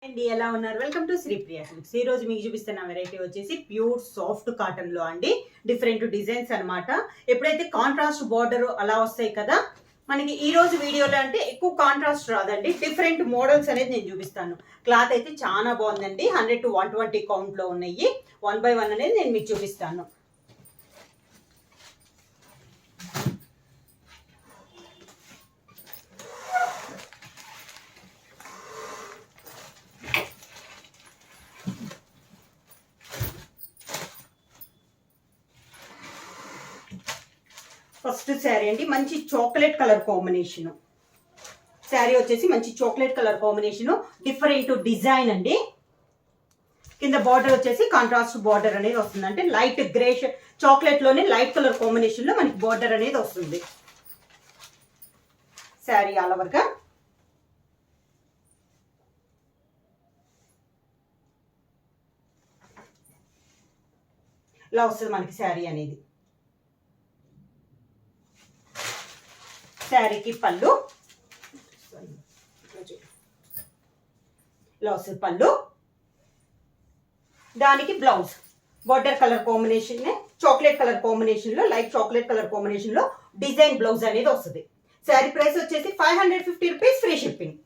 అండి ఎలా ఉన్నారు? Welcome to Sripriya silks. ఈ రోజు మీకు చూపిస్తున్న వెరైటీ వచ్చేసి ప్యూర్ సాఫ్ట్ కాటన్ లో అండి. డిఫరెంట్ డిజైన్స్ అన్నమాట. ఎప్పుడైతే కాంట్రాస్ట్ బార్డర్ అలా వస్తాయి కదా, మనకి ఈ రోజు వీడియోలో అంటే ఎక్కువ కాంట్రాస్ట్ రాదండి, డిఫరెంట్ మోడల్స్ అనేది నేను చూపిస్తాను. క్లాత్ అయితే చాలా బాగుందండి. 100 to 120 కౌంట్ లో ఉన్నాయి. 1 by 1 అనేది నేను మీకు చూపిస్తాను. ఫస్ట్ శారీ అండి, మంచి చాక్లెట్ కలర్ కాంబినేషన్. శారీ వచ్చేసి మంచి chocolate colour combination, different design అండి. కింద బార్డర్ వచ్చేసి కాంట్రాస్ట్ బార్డర్ అనేది వస్తుంది, అంటే లైట్ గ్రే చాక్లెట్ లోనే లైట్ కలర్ కాంబినేషన్ లో మనకి బార్డర్ అనేది వస్తుంది. శారీ ఆల్ ఓవర్ గా ఇలా వస్తుంది మనకి శారీ అనేది. శారీకి పళ్ళు ఇలా వస్తుంది. పళ్ళు దానికి blouse border colour combination, chocolate colour combination లో, లైట్ చాక్లెట్ కలర్ కాంబినేషన్ లో డిజైన్ బ్లౌజ్ అనేది వస్తుంది. శారీ ప్రైస్ వచ్చేసి 550 rupees, free shipping.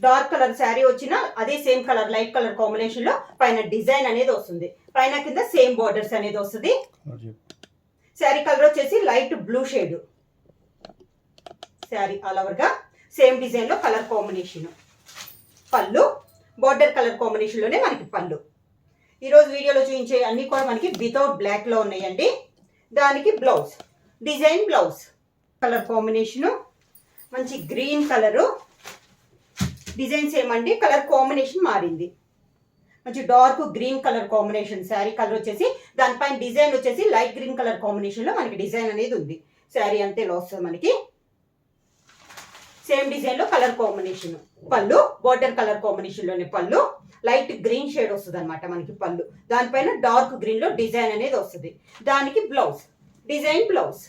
Dark colour sari వచ్చిన అదే same colour light colour combination లో పైన డిజైన్ అనేది వస్తుంది, పైన కింద సేమ్ బార్డర్స్ అనేది వస్తుంది. శారీ కలర్ వచ్చేసి light blue shade. Sari all over గా సేమ్ డిజైన్ లో కలర్ కాంబినేషన్. పళ్ళు బార్డర్ కలర్ కాంబినేషన్ లోనే మనకి పళ్ళు. ఈరోజు వీడియోలో చూపించే అన్ని కూడా మనకి వితౌట్ బ్లాక్ లో ఉన్నాయండి. దానికి blouse design blouse colour combination, మంచి గ్రీన్ కలరు. డిజైన్ సేమ్ అండి, కలర్ కాంబినేషన్ మారింది. మంచి dark green colour combination. Sari colour వచ్చేసి దానిపైన డిజైన్ వచ్చేసి లైట్ గ్రీన్ కలర్ కాంబినేషన్ లో మనకి డిజైన్ అనేది ఉంది. శారీ అంతే వస్తుంది మనకి. సేమ్ డిజైన్ లో కలర్ కాంబినేషన్. పళ్ళు బార్డర్ కలర్ కాంబినేషన్ లోనే పళ్ళు, లైట్ గ్రీన్ షేడ్ వస్తుంది అనమాట మనకి పళ్ళు. దానిపైన డార్క్ గ్రీన్ లో డిజైన్ అనేది వస్తుంది. దానికి బ్లౌజ్ డిజైన్ బ్లౌజ్.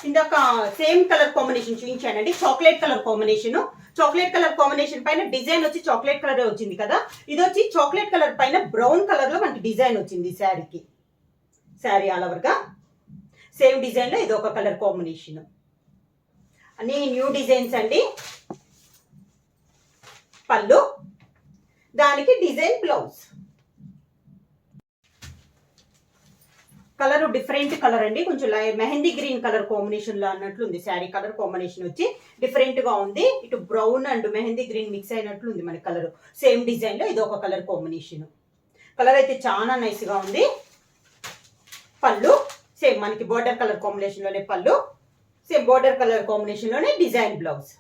ఇందాక సేమ్ కలర్ కాంబినేషన్ చూపించానండి, chocolate colour combination. Chocolate colour combination పైన డిజైన్ వచ్చి చాక్లెట్ కలర్ వచ్చింది కదా, ఇది వచ్చి చాక్లెట్ కలర్ పైన బ్రౌన్ కలర్ లో మనకి డిజైన్ వచ్చింది శారీకి. శారీ ఆల్ ఓవర్ గా సేమ్ డిజైన్ లో ఇది ఒక కలర్ కాంబినేషన్. అన్ని న్యూ డిజైన్స్ అండి. పళ్ళు దానికి design blouse. Colour different colour అండి, కొంచెం మెహందీ గ్రీన్ కలర్ కాంబినేషన్ లో అన్నట్లు ఉంది. శారీ కలర్ కాంబినేషన్ వచ్చి డిఫరెంట్ గా ఉంది, ఇటు brown and mehndi green mix అయినట్లు ఉంది మన కలర్. సేమ్ డిజైన్ లో ఇది ఒక కలర్ కాంబినేషన్. కలర్ అయితే చాలా నైస్ గా ఉంది. పళ్ళు సేమ్ మనకి బార్డర్ కలర్ కాంబినేషన్ లోనే పళ్ళు, సేమ్ బార్డర్ కలర్ కాంబినేషన్ లోనే డిజైన్ బ్లౌజ్.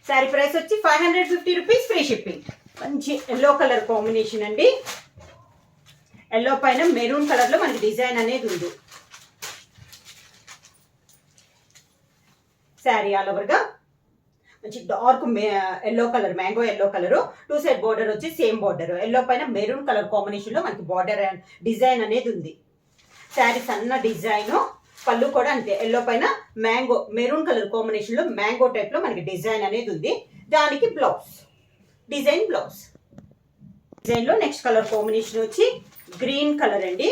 శారీ ప్రైస్ వచ్చి 550 రూపీస్, ఫ్రీ షిప్పింగ్. మంచి ఎల్లో కలర్ కాంబినేషన్ అండి. ఎల్లో పైన మెరూన్ కలర్ లో మనకి డిజైన్ అనేది ఉంది. శారీ ఆల్ ఓవర్ గా మంచి dark yellow colour, mango yellow colour. Two side border వచ్చి సేమ్ బార్డర్, ఎల్లో పైన మెరూన్ కలర్ కాంబినేషన్ లో మనకి బార్డర్ డిజైన్ అనేది ఉంది. శారీ సన్న డిజైన్. పళ్ళు కూడా అంతే, ఎల్లో పైన మ్యాంగో మెరూన్ కలర్ కాంబినేషన్ లో మ్యాంగో టైప్ లో మనకి డిజైన్ అనేది ఉంది. దానికి బ్లౌజ్ డిజైన్ బ్లౌజ్. డిజైన్ లో నెక్స్ట్ కలర్ కాంబినేషన్ వచ్చి గ్రీన్ కలర్ అండి.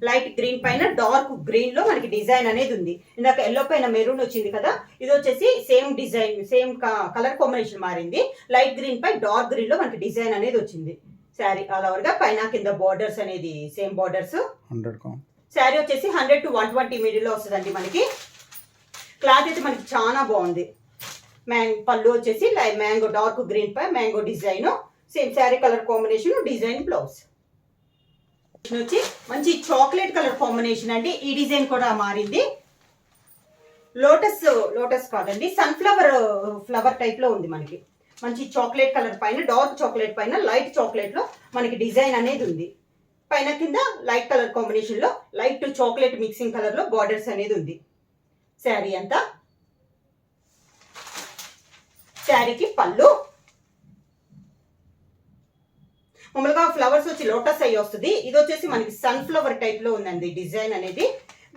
లైట్ గ్రీన్ పైన డార్క్ గ్రీన్ లో మనకి డిజైన్ అనేది ఉంది. ఇందాక ఎల్లో పైన మెరూన్ వచ్చింది కదా, ఇది వచ్చేసి same design, same colour combination మారింది. లైట్ గ్రీన్ పై డార్క్ గ్రీన్ లో మనకి డిజైన్ అనేది వచ్చింది. శారీ ఆల్ ఓవర్ గా పైన కింద బార్డర్స్ అనేది సేమ్ బార్డర్స్. శారీ వచ్చేసి 100 to 120 మిడిల్ లో వస్తుందండి మనకి. క్లాత్ అయితే మనకి చాలా బాగుంది. పళ్ళు వచ్చేసి మ్యాంగో డార్క్ గ్రీన్ పై mango design, same sari colour combination, design blouse వచ్చి మంచి చాక్లెట్ కలర్ కాంబినేషన్ అండి. ఈ డిజైన్ కూడా మారింది. లోటస్ కాదండి, సన్ఫ్లవర్ ఫ్లవర్ టైప్ లో ఉంది మనకి. మంచి చాక్లెట్ కలర్ పైన డార్క్ చాక్లెట్ పైన లైట్ చాక్లెట్ లో మనకి డిజైన్ అనేది ఉంది. పైన కింద లైట్ కలర్ కాంబినేషన్ లో లైట్ చాక్లెట్ మిక్సింగ్ కలర్ లో బార్డర్స్ అనేది ఉంది. శారీ అంతా. శారీకి పళ్ళు మామూలుగా ఫ్లవర్స్ వచ్చి లోటస్ అయ్యి వస్తుంది, ఇది వచ్చేసి మనకి సన్ఫ్లవర్ టైప్ లో ఉందండి డిజైన్ అనేది.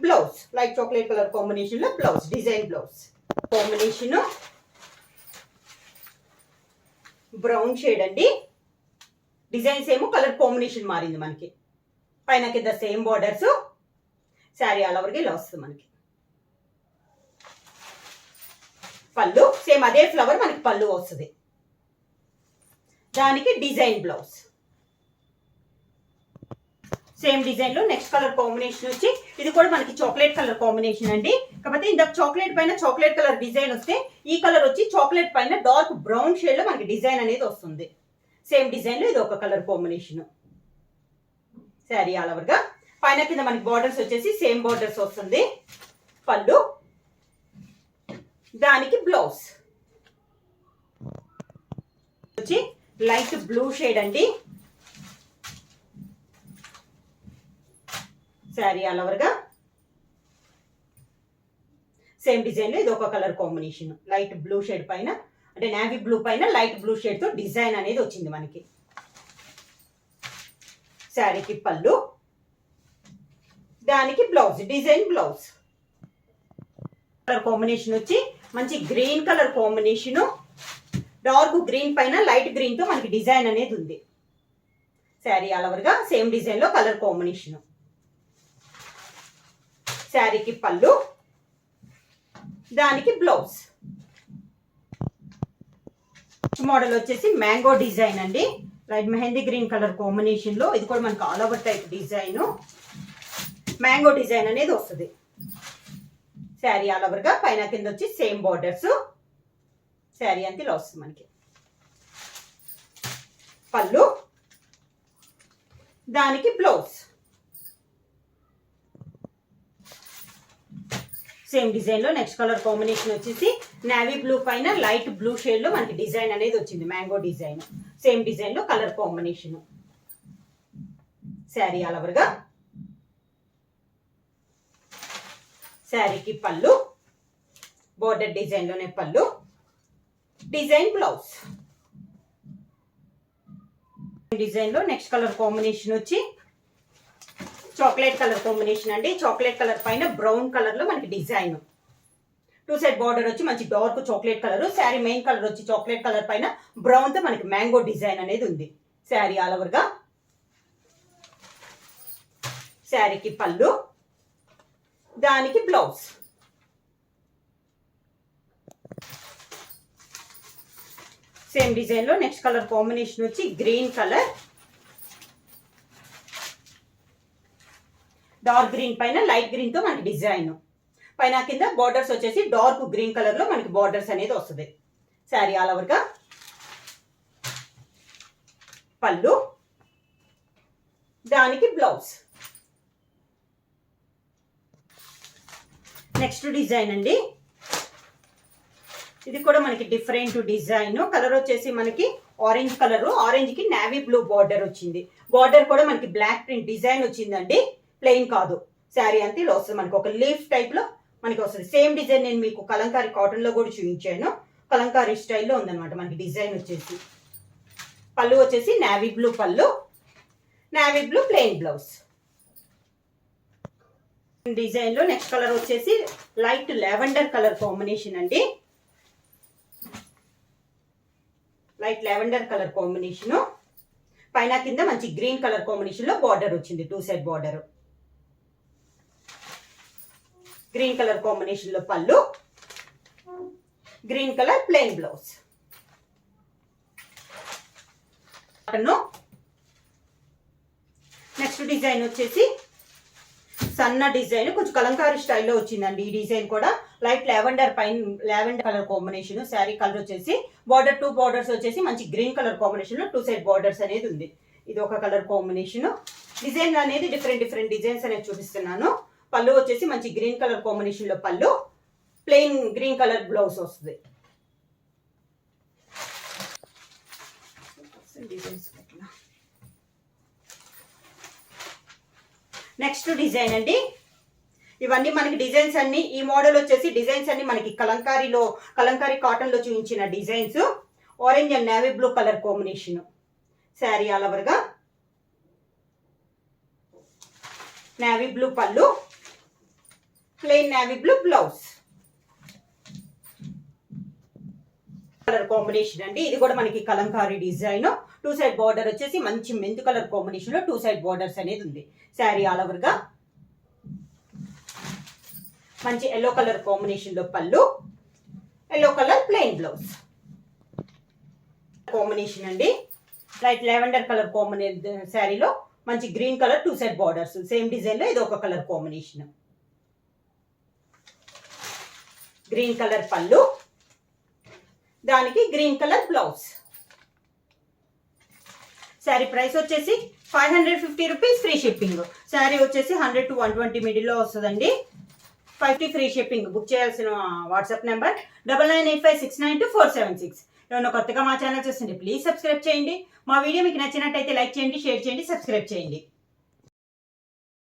Blouse light chocolate colour combination లో blouse, design blouse combination. Brown shade అండి. డిజైన్స్ ఏమో కలర్ కాంబినేషన్ మారింది మనకి. పైన కింద సేమ్ బార్డర్స్. శారీ ఆల్ ఓవర్గా ఇలా వస్తుంది మనకి. పళ్ళు సేమ్ అదే ఫ్లవర్ మనకి పళ్ళు వస్తుంది. దానికి డిజైన్ బ్లౌజ్. సేమ్ డిజైన్ లో నెక్స్ట్ కలర్ కాంబినేషన్ వచ్చి ఇది కూడా మనకి చాక్లెట్ కలర్ కాంబినేషన్ అండి. కాకపోతే ఇందాక చాక్లెట్ పైన చాక్లెట్ కలర్ డిజైన్ వస్తే ఈ కలర్ వచ్చి చాక్లెట్ పైన డార్క్ బ్రౌన్ షేడ్ లో మనకి డిజైన్ అనేది వస్తుంది. సేమ్ డిజైన్ లో ఇది ఒక కలర్ కాంబినేషన్. శారీ ఆల్ ఓవర్గా పైన కింద మనకి బార్డర్స్ వచ్చేసి సేమ్ బార్డర్స్ వస్తుంది. పళ్ళు దానికి బ్లౌజ్ వచ్చి లైట్ బ్లూ షేడ్ అండి. శారీ ఆల్ ఓవర్గా సేమ్ డిజైన్ లో ఇది ఒక colour combination. Light blue shade పైన అంటే నేవీ బ్లూ పైన లైట్ బ్లూ షేడ్ తో డిజైన్ అనేది వచ్చింది మనకి. శారీకి పళ్ళు దానికి blouse design blouse. Colour combination వచ్చి మంచి green colour combination. Dark green పైన లైట్ గ్రీన్ తో మనకి డిజైన్ అనేది ఉంది. శారీ ఆల్ ఓవర్గా సేమ్ డిజైన్ లో కలర్ కాంబినేషన్. శారీకి పళ్ళు దానికి బ్లౌజ్. మోడల్ వచ్చేసి మ్యాంగో డిజైన్ అండి. Light mehndi green colour combination లో ఇది కూడా మనకి all over type design. Mango design అనేది వస్తుంది. శారీ ఆల్ ఓవర్గా పైన కింద వచ్చి సేమ్ బార్డర్స్. శారీ అంతా ఇలా వస్తుంది మనకి. పళ్ళు దానికి బ్లౌజ్. సేమ్ డిజైన్ లో నెక్స్ట్ కలర్ కాంబినేషన్ వచ్చేసి నేవీ బ్లూ పైన లైట్ బ్లూ షేడ్ లో మనకి డిజైన్ అనేది వచ్చింది. Mango design. సేమ్ డిజైన్ లో కలర్ కాంబినేషన్. శారీ ఆల్ ఓవర్గా శారీకి పళ్ళు బోర్డర్ డిజైన్ లోనే పళ్ళు డిజైన్ బ్లౌజ్. డిజైన్ లో నెక్స్ట్ కలర్ కాంబినేషన్ వచ్చి చాక్లెట్ కలర్ కాంబినేషన్ అండి. చాక్లెట్ కలర్ పైన బ్రౌన్ కలర్ లో మనకి డిజైన్. 2 సైడ్ బార్డర్ వచ్చి మంచి dark chocolate colour. Sari main colour వచ్చి చాక్లెట్ కలర్ పైన బ్రౌన్ తో మనకి మ్యాంగో డిజైన్ అనేది ఉంది. శారీ ఆల్ ఓవర్గా శారీకి పళ్ళు దానికి బ్లౌజ్. సేమ్ డిజైన్ లో నెక్స్ట్ కలర్ కాంబినేషన్ వచ్చి గ్రీన్ కలర్. డార్క్ గ్రీన్ పైన లైట్ గ్రీన్ తో మనకి డిజైన్. పైన కింద బార్డర్స్ వచ్చేసి డార్క్ గ్రీన్ కలర్ లో మనకి బార్డర్స్ అనేది వస్తుంది. శారీ ఆల్ ఓవర్గా పళ్ళు దానికి బ్లౌజ్. నెక్స్ట్ డిజైన్ అండి. ఇది కూడా మనకి డిఫరెంట్ డిజైన్. కలర్ వచ్చేసి మనకి ఆరెంజ్ కలర్. ఆరెంజ్ కి నేవీ బ్లూ బార్డర్ వచ్చింది. బార్డర్ కూడా మనకి బ్లాక్ ప్రింట్ డిజైన్ వచ్చిందండి. ప్లెయిన్ కాదు. శారీ అంతా ఇలా వస్తుంది మనకి. ఒక లీఫ్ టైప్ లో మనకి వస్తుంది. సేమ్ డిజైన్ నేను మీకు కలంకారీ కాటన్ లో కూడా చూపించాను. కలంకారీ స్టైల్లో ఉందన్నమాట మనకి డిజైన్ వచ్చేసి. పళ్ళు వచ్చేసి నేవీ బ్లూ పళ్ళు. Navy blue plain blouse. Design లో నెక్స్ట్ కలర్ వచ్చేసి లైట్ లావెండర్ కలర్ కాంబినేషన్ అండి. Light lavender colour combination. పైన కింద మంచి గ్రీన్ కలర్ కాంబినేషన్ లో బార్డర్ వచ్చింది. 2 side border. Green colour combination లో పళ్ళు green colour plain blouse. Next design వచ్చేసి సన్న డిజైన్. కొంచెం కలంకారీ స్టైల్లో వచ్చిందండి. ఈ డిజైన్ కూడా లైట్ లావెండర్ పైన lavender colour combination. Sari colour వచ్చేసి బార్డర్ 2 బార్డర్స్ వచ్చేసి మంచి గ్రీన్ కలర్ కాంబినేషన్ లో 2 సైడ్ బార్డర్స్ అనేది ఉంది. ఇది ఒక కలర్ కాంబినేషన్. డిజైన్ అనేది డిఫరెంట్ డిజైన్స్ అనేది చూపిస్తున్నాను. పళ్ళు వచ్చేసి మంచి గ్రీన్ కలర్ కాంబినేషన్ లో పళ్ళు. ప్లెయిన్ గ్రీన్ కలర్ బ్లౌజ్ వస్తుంది. నెక్స్ట్ డిజైన్ అండి. ఇవన్నీ మనకి డిజైన్స్ అన్ని ఈ మోడల్ వచ్చేసి డిజైన్స్ అన్ని మనకి కలంకారీ కాటన్ లో చూపించిన designs. Orange and navy blue colour combination. Sari all ఓవర్గా నేవీ బ్లూ పళ్ళు plain navy blue blouse. Colour combination అండి. ఇది కూడా మనకి కలంకారీ డిజైన్. 2 సైడ్ బార్డర్ వచ్చేసి మంచి మెంతు కలర్ కాంబినేషన్ లో 2 సైడ్ బార్డర్స్ అనేది ఉంది. శారీ ఆల్ ఓవర్ గా మంచి ఎల్లో కలర్ కాంబినేషన్ లో పళ్ళు, yellow colour plain blouse combination అండి. లైట్ లెవెండర్ కలర్ కాంబినేషన్ శారీలో మంచి green colour 2 side borders, same design లో ఇది ఒక కలర్ కాంబినేషన్. గ్రీన్ కలర్ పళ్ళు, దానికి green colour blouse. Sari price వచ్చేసి 550 రూపీస్, ఫ్రీ షిప్పింగ్. శారీ వచ్చేసి 100 to 120 మిడిల్లో వస్తుందండి. 50 ఫ్రీ షిప్పింగ్. బుక్ చేయాల్సిన వాట్సాప్ నెంబర్ 9985692476. ఏమైనా కొత్తగా మా ఛానల్ చూస్తుంటే ప్లీజ్ సబ్స్క్రైబ్ చేయండి. మా వీడియో మీకు నచ్చినట్టయితే లైక్ చేయండి, షేర్ చేయండి, సబ్స్క్రైబ్ చేయండి.